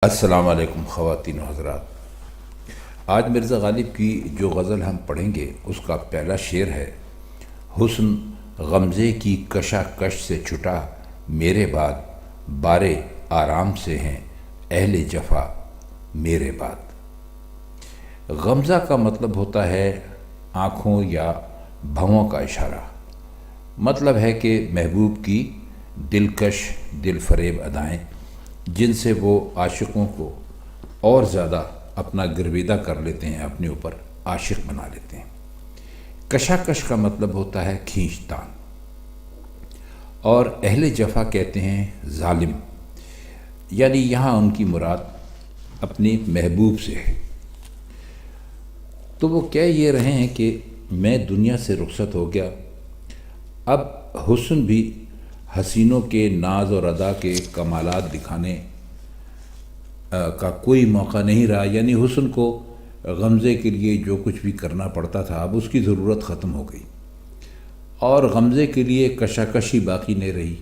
السلام علیکم خواتین و حضرات۔ آج مرزا غالب کی جو غزل ہم پڑھیں گے اس کا پہلا شعر ہے: حسن غمزے کی کشاکش سے چھٹا میرے بعد، بارے آرام سے ہیں اہل جفا میرے بعد۔ غمزہ کا مطلب ہوتا ہے آنکھوں یا بھووں کا اشارہ۔ مطلب ہے کہ محبوب کی دلکش دل فریب ادائیں جن سے وہ عاشقوں کو اور زیادہ اپنا گرویدہ کر لیتے ہیں، اپنے اوپر عاشق بنا لیتے ہیں۔ کشاکش کا مطلب ہوتا ہے کھینچ تان، اور اہل جفا کہتے ہیں ظالم، یعنی یہاں ان کی مراد اپنی محبوب سے ہے۔ تو وہ کہہ یہ رہے ہیں کہ میں دنیا سے رخصت ہو گیا، اب حسن بھی حسینوں کے ناز اور ادا کے کمالات دکھانے کا کوئی موقع نہیں رہا، یعنی حسن کو غمزے کے لیے جو کچھ بھی کرنا پڑتا تھا اب اس کی ضرورت ختم ہو گئی، اور غمزے کے لیے کشاکشی باقی نہیں رہی،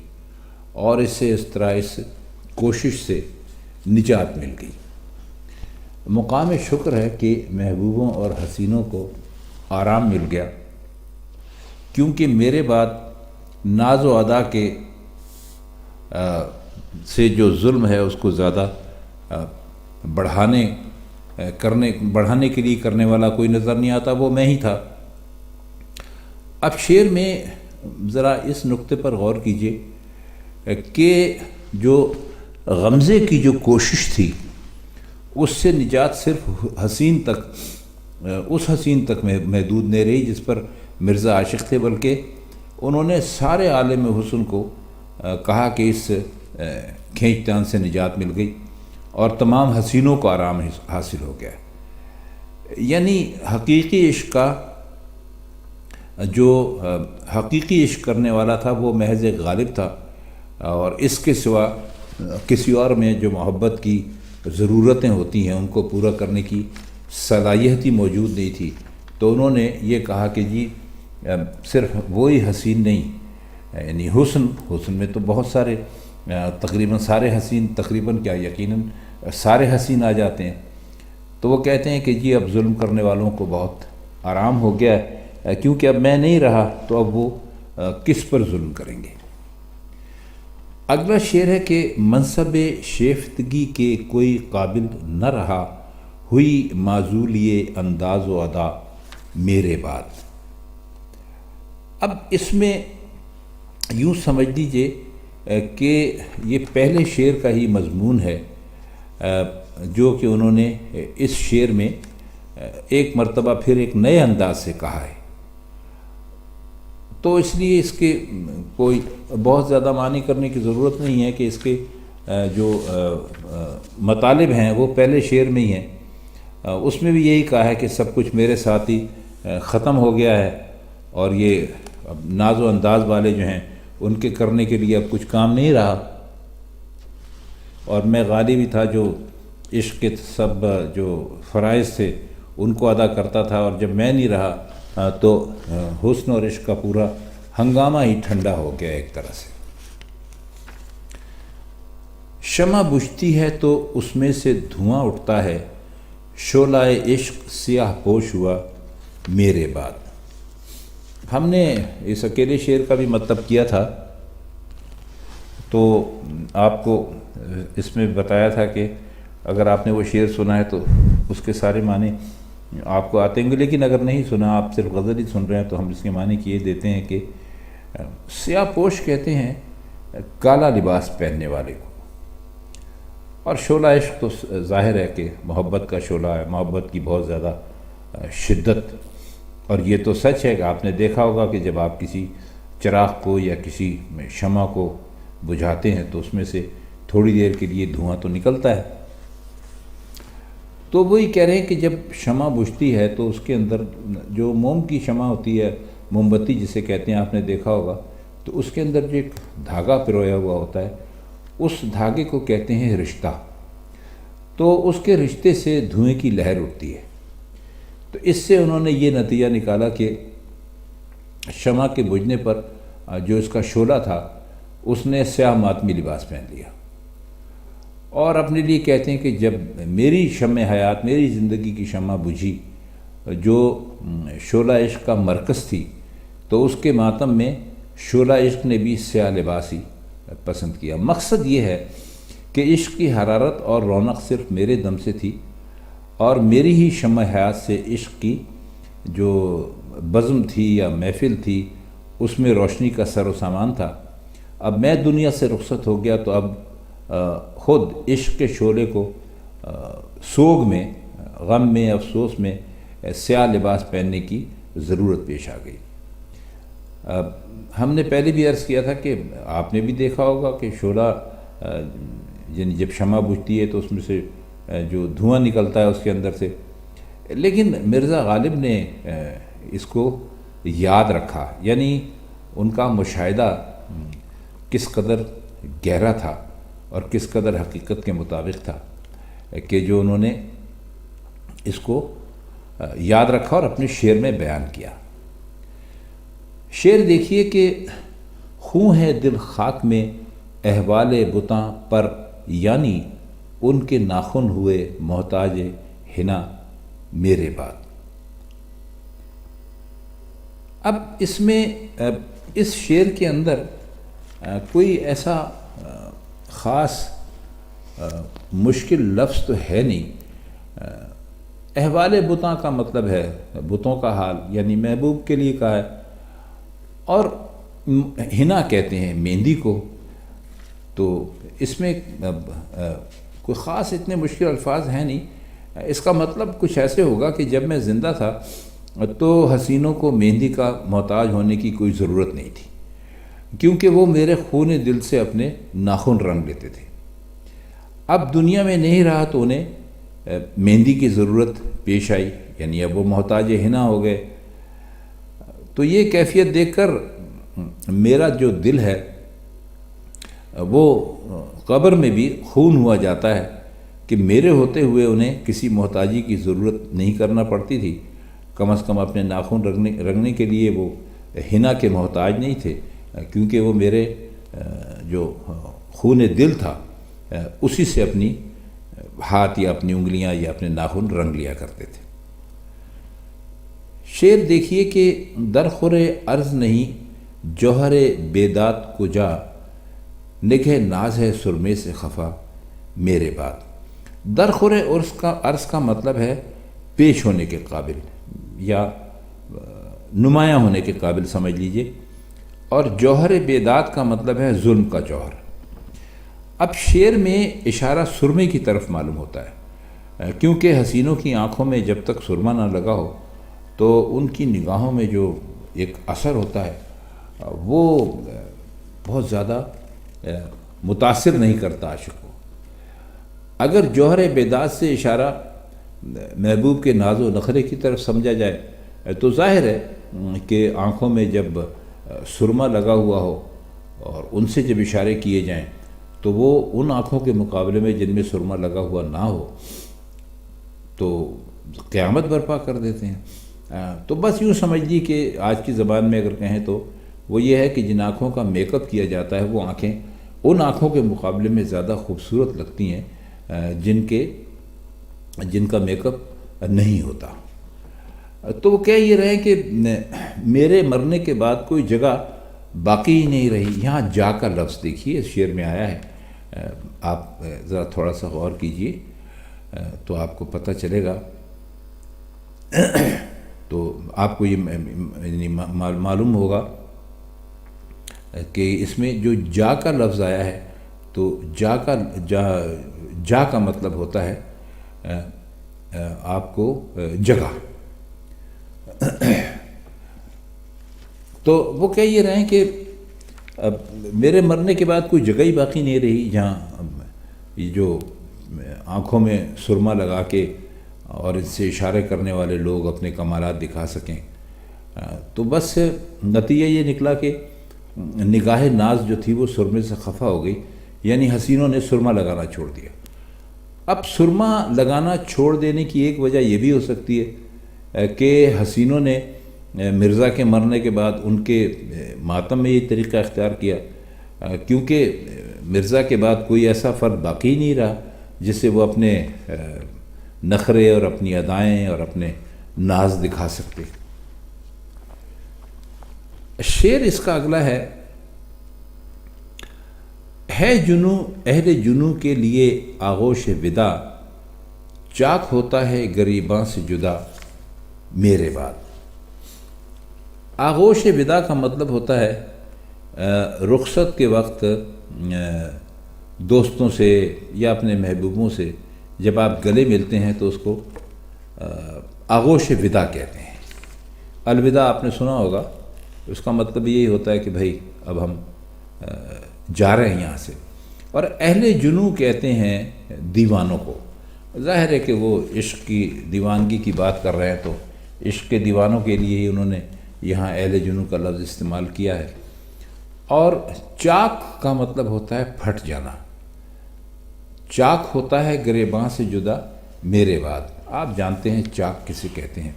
اور اس طرح اس کوشش سے نجات مل گئی۔ مقام شکر ہے کہ محبوبوں اور حسینوں کو آرام مل گیا، کیونکہ میرے بعد ناز و ادا کے سے جو ظلم ہے اس کو زیادہ بڑھانے کے لیے کرنے والا کوئی نظر نہیں آتا، وہ میں ہی تھا۔ اب شعر میں ذرا اس نقطے پر غور کیجئے کہ جو غمزے کی جو کوشش تھی اس سے نجات صرف اس حسین تک محدود نہیں رہی جس پر مرزا عاشق تھے، بلکہ انہوں نے سارے عالم حسن کو کہا کہ اس کھینچ تان سے نجات مل گئی اور تمام حسینوں کو آرام حاصل ہو گیا۔ یعنی حقیقی عشق کا جو حقیقی عشق کرنے والا تھا وہ محض ایک غالب تھا، اور اس کے سوا کسی اور میں جو محبت کی ضرورتیں ہوتی ہیں ان کو پورا کرنے کی صلاحیت ہی موجود نہیں تھی۔ تو انہوں نے یہ کہا کہ جی صرف وہی حسین نہیں، یعنی حسن میں تو بہت سارے تقریباً سارے حسین، تقریباً کیا یقیناً سارے حسین آ جاتے ہیں۔ تو وہ کہتے ہیں کہ جی اب ظلم کرنے والوں کو بہت آرام ہو گیا ہے، کیونکہ اب میں نہیں رہا تو اب وہ کس پر ظلم کریں گے۔ اگلا شعر ہے کہ منصب شیفتگی کے کوئی قابل نہ رہا، ہوئی معزولی انداز و ادا میرے بعد۔ اب اس میں یوں سمجھ لیجئے کہ یہ پہلے شعر کا ہی مضمون ہے جو کہ انہوں نے اس شعر میں ایک مرتبہ پھر ایک نئے انداز سے کہا ہے۔ تو اس لیے اس کے کوئی بہت زیادہ معنی کرنے کی ضرورت نہیں ہے کہ اس کے جو مطالب ہیں وہ پہلے شعر میں ہی ہیں۔ اس میں بھی یہی کہا ہے کہ سب کچھ میرے ساتھ ہی ختم ہو گیا ہے، اور یہ ناز و انداز والے جو ہیں ان کے کرنے کے لیے اب کچھ کام نہیں رہا، اور میں غالب ہی تھا جو عشق کے سب جو فرائض تھے ان کو ادا کرتا تھا، اور جب میں نہیں رہا تو حسن اور عشق کا پورا ہنگامہ ہی ٹھنڈا ہو گیا ایک طرح سے۔ شمع بجھتی ہے تو اس میں سے دھواں اٹھتا ہے، شعلہ عشق سیاہ پوش ہوا میرے بعد۔ ہم نے اس اکیلے شعر کا بھی مطلب کیا تھا، تو آپ کو اس میں بتایا تھا کہ اگر آپ نے وہ شعر سنا ہے تو اس کے سارے معنی آپ کو آتے ہیں گے، لیکن اگر نہیں سنا، آپ صرف غزل ہی سن رہے ہیں، تو ہم اس کے معنی کیے دیتے ہیں کہ سیاہ پوش کہتے ہیں کالا لباس پہننے والے کو، اور شعلہ عشق تو ظاہر ہے کہ محبت کا شعلہ ہے، محبت کی بہت زیادہ شدت۔ اور یہ تو سچ ہے کہ آپ نے دیکھا ہوگا کہ جب آپ کسی چراغ کو یا کسی شمع کو بجھاتے ہیں تو اس میں سے تھوڑی دیر کے لیے دھواں تو نکلتا ہے۔ تو وہی کہہ رہے ہیں کہ جب شمع بجھتی ہے تو اس کے اندر جو موم کی شمع ہوتی ہے، موم بتی جسے کہتے ہیں، آپ نے دیکھا ہوگا، تو اس کے اندر جو ایک دھاگا پرویا ہوا ہوتا ہے، اس دھاگے کو کہتے ہیں رشتہ۔ تو اس کے رشتے سے دھوئیں کی لہر اٹھتی ہے۔ تو اس سے انہوں نے یہ نتیجہ نکالا کہ شمع کے بجھنے پر جو اس کا شعلہ تھا اس نے سیاہ ماتمی لباس پہن لیا، اور اپنے لیے کہتے ہیں کہ جب میری شمع حیات، میری زندگی کی شمع بجھی جو شعلہ عشق کا مرکز تھی، تو اس کے ماتم میں شعلہ عشق نے بھی سیاہ لباس ہی پسند کیا۔ مقصد یہ ہے کہ عشق کی حرارت اور رونق صرف میرے دم سے تھی، اور میری ہی شمع حیات سے عشق کی جو بزم تھی یا محفل تھی اس میں روشنی کا سر و سامان تھا۔ اب میں دنیا سے رخصت ہو گیا تو اب خود عشق کے شعلے کو سوگ میں، غم میں، افسوس میں سیاہ لباس پہننے کی ضرورت پیش آ گئی۔ ہم نے پہلے بھی عرض کیا تھا کہ آپ نے بھی دیکھا ہوگا کہ شعلہ یعنی جب شمع بجھتی ہے تو اس میں سے جو دھواں نکلتا ہے اس کے اندر سے، لیکن مرزا غالب نے اس کو یاد رکھا، یعنی ان کا مشاہدہ کس قدر گہرا تھا اور کس قدر حقیقت کے مطابق تھا کہ جو انہوں نے اس کو یاد رکھا اور اپنے شعر میں بیان کیا۔ شعر دیکھیے کہ خوں ہے دل خاک میں احوال بتاں پر، یعنی ان کے ناخن ہوئے محتاج حنا میرے بعد۔ اب اس میں اس شعر کے اندر کوئی ایسا خاص مشکل لفظ تو ہے نہیں۔ احوال بتاں کا مطلب ہے بتوں کا حال، یعنی محبوب کے لیے کہا ہے، اور حنا کہتے ہیں مہندی کو۔ تو اس میں کوئی خاص اتنے مشکل الفاظ ہیں نہیں۔ اس کا مطلب کچھ ایسے ہوگا کہ جب میں زندہ تھا تو حسینوں کو مہندی کا محتاج ہونے کی کوئی ضرورت نہیں تھی، کیونکہ وہ میرے خون دل سے اپنے ناخن رنگ لیتے تھے۔ اب دنیا میں نہیں رہا تو انہیں مہندی کی ضرورت پیش آئی، یعنی اب وہ محتاج حنا ہو گئے۔ تو یہ کیفیت دیکھ کر میرا جو دل ہے وہ قبر میں بھی خون ہوا جاتا ہے کہ میرے ہوتے ہوئے انہیں کسی محتاجی کی ضرورت نہیں کرنا پڑتی تھی، کم از کم اپنے ناخن رنگنے کے لیے وہ حنا کے محتاج نہیں تھے، کیونکہ وہ میرے جو خون دل تھا اسی سے اپنی ہاتھ یا اپنی انگلیاں یا اپنے ناخن رنگ لیا کرتے تھے۔ شعر دیکھیے کہ درخور عرض نہیں جوہر بیداد کجا، نگہ ناز ہے سرمے سے خفا میرے بعد۔ درخور عرض کا مطلب ہے پیش ہونے کے قابل یا نمایاں ہونے کے قابل سمجھ لیجئے، اور جوہر بیداد کا مطلب ہے ظلم کا جوہر۔ اب شعر میں اشارہ سرمے کی طرف معلوم ہوتا ہے، کیونکہ حسینوں کی آنکھوں میں جب تک سرما نہ لگا ہو تو ان کی نگاہوں میں جو ایک اثر ہوتا ہے وہ بہت زیادہ متاثر نہیں کرتا عاشق کو۔ اگر جوہر بیداد سے اشارہ محبوب کے ناز و نخرے کی طرف سمجھا جائے تو ظاہر ہے کہ آنکھوں میں جب سرما لگا ہوا ہو اور ان سے جب اشارے کیے جائیں تو وہ ان آنکھوں کے مقابلے میں جن میں سرما لگا ہوا نہ ہو تو قیامت برپا کر دیتے ہیں۔ تو بس یوں سمجھ لی کہ آج کی زبان میں اگر کہیں تو وہ یہ ہے کہ جن آنکھوں کا میک اپ کیا جاتا ہے وہ آنکھیں ان آنکھوں کے مقابلے میں زیادہ خوبصورت لگتی ہیں جن کا میک اپ نہیں ہوتا۔ تو وہ کہہ یہ رہے ہیں کہ میرے مرنے کے بعد کوئی جگہ باقی ہی نہیں رہی۔ یہاں جا کا لفظ دیکھیے اس شعر میں آیا ہے، آپ ذرا تھوڑا سا غور کیجئے تو آپ کو پتہ چلے گا، تو آپ کو یہ معلوم ہوگا کہ اس میں جو جا کا لفظ آیا ہے تو جا کا مطلب ہوتا ہے آپ کو جگہ۔ تو وہ کہہ یہ رہے ہیں کہ میرے مرنے کے بعد کوئی جگہ ہی باقی نہیں رہی جہاں یہ جو آنکھوں میں سرما لگا کے اور اس سے اشارے کرنے والے لوگ اپنے کمالات دکھا سکیں۔ تو بس نتیجہ یہ نکلا کہ نگاہ ناز جو تھی وہ سرمے سے خفا ہو گئی، یعنی حسینوں نے سرما لگانا چھوڑ دیا۔ اب سرما لگانا چھوڑ دینے کی ایک وجہ یہ بھی ہو سکتی ہے کہ حسینوں نے مرزا کے مرنے کے بعد ان کے ماتم میں یہ طریقہ اختیار کیا، کیونکہ مرزا کے بعد کوئی ایسا فرد باقی نہیں رہا جس سے وہ اپنے نخرے اور اپنی ادائیں اور اپنے ناز دکھا سکتے۔ شعر اس کا اگلا ہے جنوں اہل جنوں کے لیے آغوش ودا، چاک ہوتا ہے گریباں سے جدا میرے بعد۔ آغوش ودا کا مطلب ہوتا ہے رخصت کے وقت دوستوں سے یا اپنے محبوبوں سے جب آپ گلے ملتے ہیں تو اس کو آغوش ودا کہتے ہیں۔ الوداع آپ نے سنا ہوگا، اس کا مطلب یہی ہوتا ہے کہ بھائی اب ہم جا رہے ہیں یہاں سے۔ اور اہل جنوں کہتے ہیں دیوانوں کو۔ ظاہر ہے کہ وہ عشق کی دیوانگی کی بات کر رہے ہیں، تو عشق کے دیوانوں کے لیے ہی انہوں نے یہاں اہل جنوں کا لفظ استعمال کیا ہے۔ اور چاک کا مطلب ہوتا ہے پھٹ جانا۔ چاک ہوتا ہے گریباں سے جدا میرے بعد۔ آپ جانتے ہیں چاک کسے کہتے ہیں۔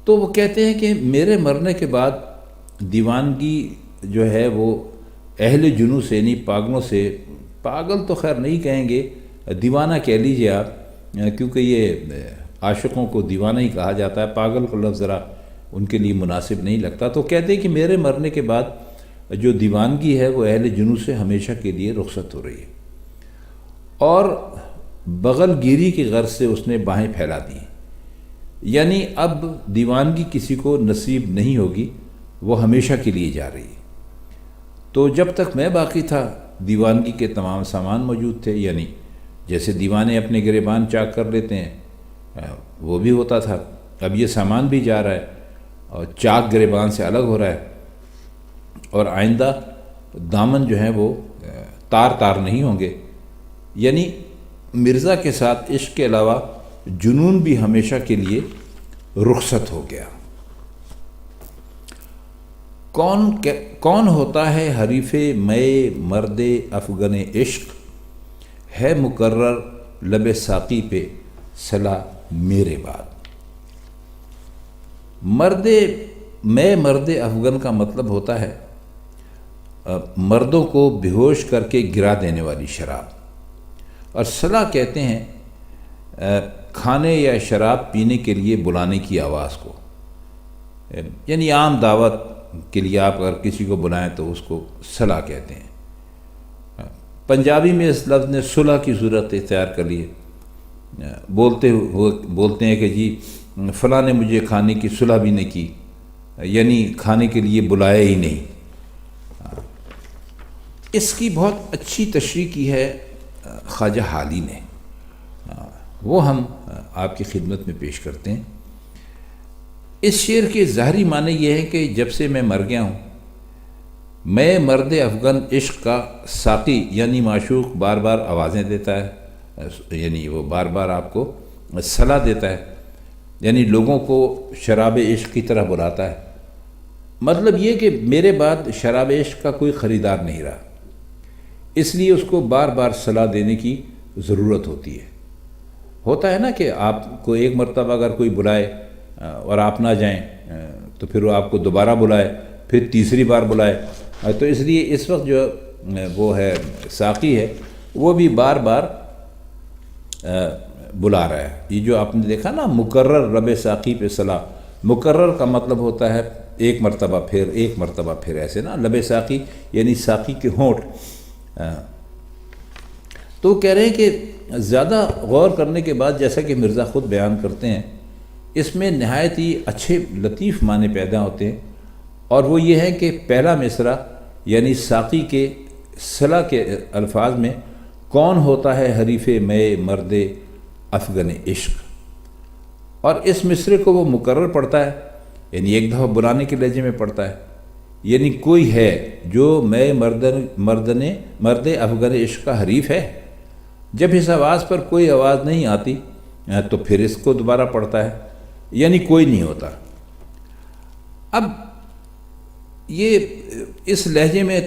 تو وہ کہتے ہیں کہ میرے مرنے کے بعد دیوانگی جو ہے وہ اہل جنوں سے یعنی پاگلوں سے، پاگل تو خیر نہیں کہیں گے، دیوانہ کہہ لیجئے آپ، کیونکہ یہ عاشقوں کو دیوانہ ہی کہا جاتا ہے، پاگل کا لفظ ذرا ان کے لیے مناسب نہیں لگتا۔ تو کہتے ہیں کہ میرے مرنے کے بعد جو دیوانگی ہے وہ اہل جنوں سے ہمیشہ کے لیے رخصت ہو رہی ہے، اور بغل گیری کی غرض سے اس نے باہیں پھیلا دی، یعنی اب دیوانگی کسی کو نصیب نہیں ہوگی، وہ ہمیشہ کے لیے جا رہی ہے۔ تو جب تک میں باقی تھا دیوانگی کے تمام سامان موجود تھے، یعنی جیسے دیوانے اپنے گریبان چاک کر لیتے ہیں وہ بھی ہوتا تھا، اب یہ سامان بھی جا رہا ہے اور چاک گریبان سے الگ ہو رہا ہے، اور آئندہ دامن جو ہیں وہ تار تار نہیں ہوں گے۔ یعنی مرزا کے ساتھ عشق کے علاوہ جنون بھی ہمیشہ کے لیے رخصت ہو گیا۔ کون ہوتا ہے حریف میں مرد افغن عشق، ہے مقرر لب ساقی پہ صلا میرے بعد۔ مرد افغن کا مطلب ہوتا ہے مردوں کو بیہوش کر کے گرا دینے والی شراب، اور صلا کہتے ہیں کھانے یا شراب پینے کے لیے بلانے کی آواز کو، یعنی عام دعوت کے لیے آپ اگر کسی کو بلائیں تو اس کو صلا کہتے ہیں۔ پنجابی میں اس لفظ نے صلح کی صورت اختیار کر لی ہے، بولتے ہیں کہ جی فلاں نے مجھے کھانے کی صلح بھی نہیں کی، یعنی کھانے کے لیے بلایا ہی نہیں۔ اس کی بہت اچھی تشریح کی ہے خواجہ حالی نے، وہ ہم آپ کی خدمت میں پیش کرتے ہیں۔ اس شعر کے ظاہری معنی یہ ہے کہ جب سے میں مر گیا ہوں، میں مرد افغن عشق کا ساقی یعنی معشوق بار بار آوازیں دیتا ہے، یعنی وہ بار بار آپ کو صلاح دیتا ہے، یعنی لوگوں کو شراب عشق کی طرح بلاتا ہے۔ مطلب یہ کہ میرے بعد شراب عشق کا کوئی خریدار نہیں رہا، اس لیے اس کو بار بار صلاح دینے کی ضرورت ہوتی ہے۔ ہوتا ہے نا کہ آپ کو ایک مرتبہ اگر کوئی بلائے اور آپ نہ جائیں تو پھر وہ آپ کو دوبارہ بلائے، پھر تیسری بار بلائے، تو اس لیے اس وقت جو وہ ہے ساقی ہے وہ بھی بار بار بلا رہا ہے۔ یہ جو آپ نے دیکھا نا مقرر رب ساقی پہ صلاح، مقرر کا مطلب ہوتا ہے ایک مرتبہ پھر ایک مرتبہ پھر، ایسے نا لب ساقی یعنی ساقی کے ہونٹ۔ تو کہہ رہے ہیں کہ زیادہ غور کرنے کے بعد جیسا کہ مرزا خود بیان کرتے ہیں، اس میں نہایت ہی اچھے لطیف معنی پیدا ہوتے ہیں، اور وہ یہ ہے کہ پہلا مصرع یعنی ساقی کے صلاح کے الفاظ میں کون ہوتا ہے حریف میں مرد افغن عشق، اور اس مصرع کو وہ مکرر پڑھتا ہے، یعنی ایک دفعہ بلانے کے لہجے میں پڑھتا ہے، یعنی کوئی ہے جو میں مرد افغن عشق کا حریف ہے۔ جب اس آواز پر کوئی آواز نہیں آتی تو پھر اس کو دوبارہ پڑھتا ہے، یعنی کوئی نہیں ہوتا۔ اب یہ اس لہجے میں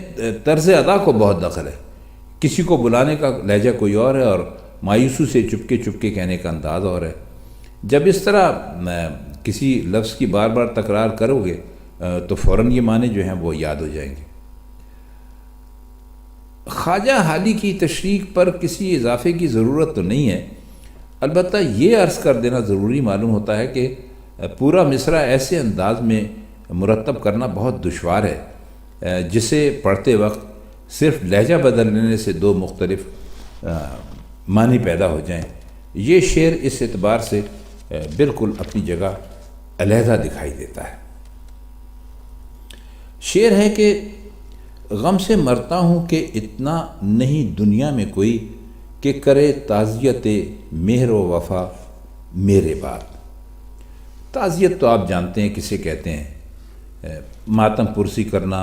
طرز ادا کو بہت دخل ہے، کسی کو بلانے کا لہجہ کوئی اور ہے اور مایوسی سے چپکے چپکے کہنے کا انداز اور ہے۔ جب اس طرح کسی لفظ کی بار بار تکرار کرو گے تو فوراً یہ معنی جو ہیں وہ یاد ہو جائیں گے۔ خواجہ حالی کی تشریح پر کسی اضافے کی ضرورت تو نہیں ہے، البتہ یہ عرض کر دینا ضروری معلوم ہوتا ہے کہ پورا مصرع ایسے انداز میں مرتب کرنا بہت دشوار ہے جسے پڑھتے وقت صرف لہجہ بدل لینے سے دو مختلف معنی پیدا ہو جائیں۔ یہ شعر اس اعتبار سے بالکل اپنی جگہ علیحدہ دکھائی دیتا ہے۔ شعر ہے کہ غم سے مرتا ہوں کہ اتنا نہیں دنیا میں کوئی کہ کرے تعزیت مہر و وفا میرے بعد۔ تعزیت تو آپ جانتے ہیں کسے کہتے ہیں، ماتم پرسی کرنا،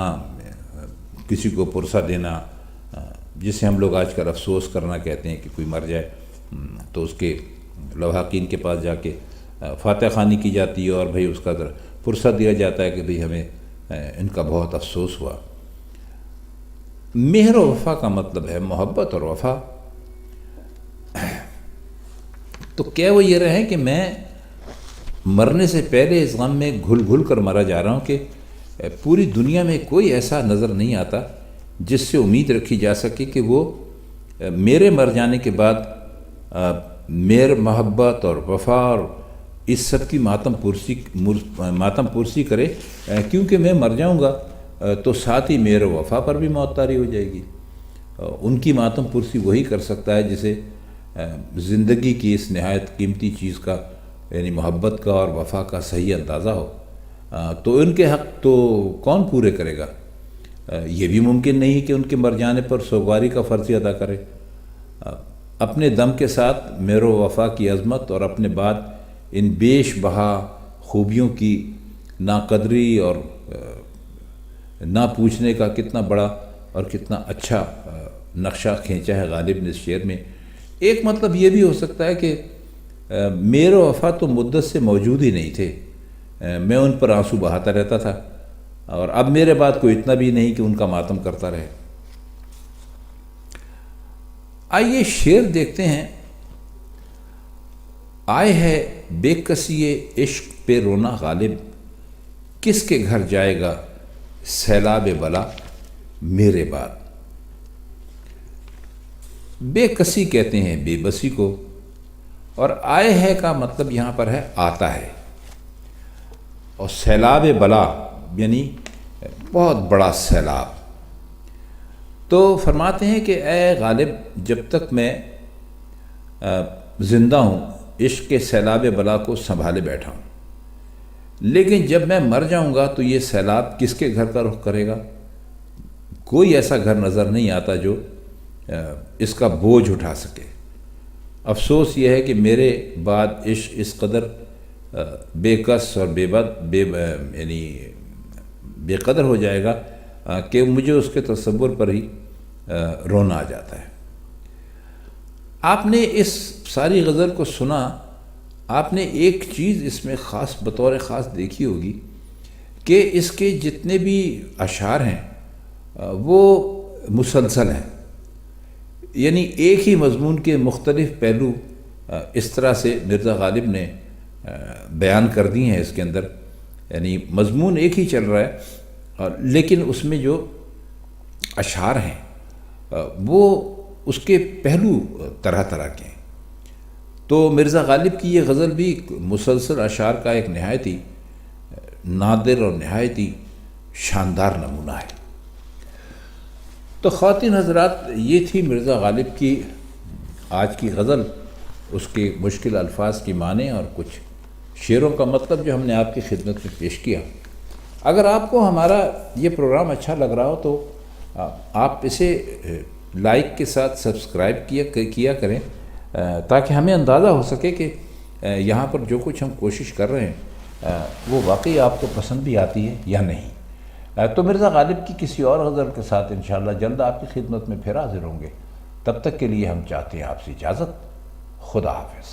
کسی کو پرسہ دینا، جسے ہم لوگ آج کل افسوس کرنا کہتے ہیں کہ کوئی مر جائے تو اس کے لواحقین کے پاس جا کے فاتح خوانی کی جاتی ہے اور بھئی اس کا پرسہ دیا جاتا ہے کہ بھئی ہمیں ان کا بہت افسوس ہوا۔ مہر و وفا کا مطلب ہے محبت اور وفا۔ تو کیا وہ یہ رہے کہ میں مرنے سے پہلے اس غم میں گھل گھل کر مرا جا رہا ہوں کہ پوری دنیا میں کوئی ایسا نظر نہیں آتا جس سے امید رکھی جا سکے کہ وہ میرے مر جانے کے بعد میرے محبت اور وفا اور اس سب کی ماتم پرسی کرے، کیونکہ میں مر جاؤں گا تو ساتھ ہی میرے وفا پر بھی موت طاری ہو جائے گی۔ ان کی ماتم پرسی وہی کر سکتا ہے جسے زندگی کی اس نہایت قیمتی چیز کا یعنی محبت کا اور وفا کا صحیح اندازہ ہو۔ تو ان کے حق تو کون پورے کرے گا؟ یہ بھی ممکن نہیں کہ ان کے مر جانے پر سوگواری کا فرض ادا کرے۔ اپنے دم کے ساتھ مہر و وفا کی عظمت اور اپنے بعد ان بیش بہا خوبیوں کی ناقدری اور نہ پوچھنے کا کتنا بڑا اور کتنا اچھا نقشہ کھینچا ہے غالب نے اس شعر میں۔ ایک مطلب یہ بھی ہو سکتا ہے کہ مہر و وفا تو مدت سے موجود ہی نہیں تھے، میں ان پر آنسو بہاتا رہتا تھا اور اب میرے بعد کوئی اتنا بھی نہیں کہ ان کا ماتم کرتا رہے۔ آئیے شعر دیکھتے ہیں۔ آئے ہے بے کسی عشق پہ رونا غالب، کس کے گھر جائے گا سیلاب بلا میرے بعد۔ بے کسی کہتے ہیں بے بسی کو، اور آئے ہے کا مطلب یہاں پر ہے آتا ہے، اور سیلاب بلا یعنی بہت بڑا سیلاب۔ تو فرماتے ہیں کہ اے غالب، جب تک میں زندہ ہوں عشق کے سیلاب بلا کو سنبھالے بیٹھا ہوں، لیکن جب میں مر جاؤں گا تو یہ سیلاب کس کے گھر کا رخ کرے گا؟ کوئی ایسا گھر نظر نہیں آتا جو اس کا بوجھ اٹھا سکے۔ افسوس یہ ہے کہ میرے بعد عشق اس قدر بے کس اور یعنی بے قدر ہو جائے گا کہ مجھے اس کے تصور پر ہی رونا آ جاتا ہے۔ آپ نے اس ساری غزل کو سنا، آپ نے ایک چیز اس میں خاص بطور خاص دیکھی ہوگی کہ اس کے جتنے بھی اشعار ہیں وہ مسلسل ہیں، یعنی ایک ہی مضمون کے مختلف پہلو اس طرح سے مرزا غالب نے بیان کر دی ہیں اس کے اندر، یعنی مضمون ایک ہی چل رہا ہے لیکن اس میں جو اشعار ہیں وہ اس کے پہلو طرح طرح کے ہیں۔ تو مرزا غالب کی یہ غزل بھی مسلسل اشعار کا ایک نہایت ہی نادر اور نہایت ہی شاندار نمونہ ہے۔ تو خواتین حضرات، یہ تھی مرزا غالب کی آج کی غزل، اس کے مشکل الفاظ کی معنی اور کچھ شعروں کا مطلب جو ہم نے آپ کی خدمت میں پیش کیا۔ اگر آپ کو ہمارا یہ پروگرام اچھا لگ رہا ہو تو آپ اسے لائک کے ساتھ سبسکرائب کیا کریں تاکہ ہمیں اندازہ ہو سکے کہ یہاں پر جو کچھ ہم کوشش کر رہے ہیں وہ واقعی آپ کو پسند بھی آتی ہے یا نہیں۔ تو مرزا غالب کی کسی اور غزل کے ساتھ انشاءاللہ جلد آپ کی خدمت میں پھر حاضر ہوں گے۔ تب تک کے لیے ہم چاہتے ہیں آپ سے اجازت۔ خدا حافظ۔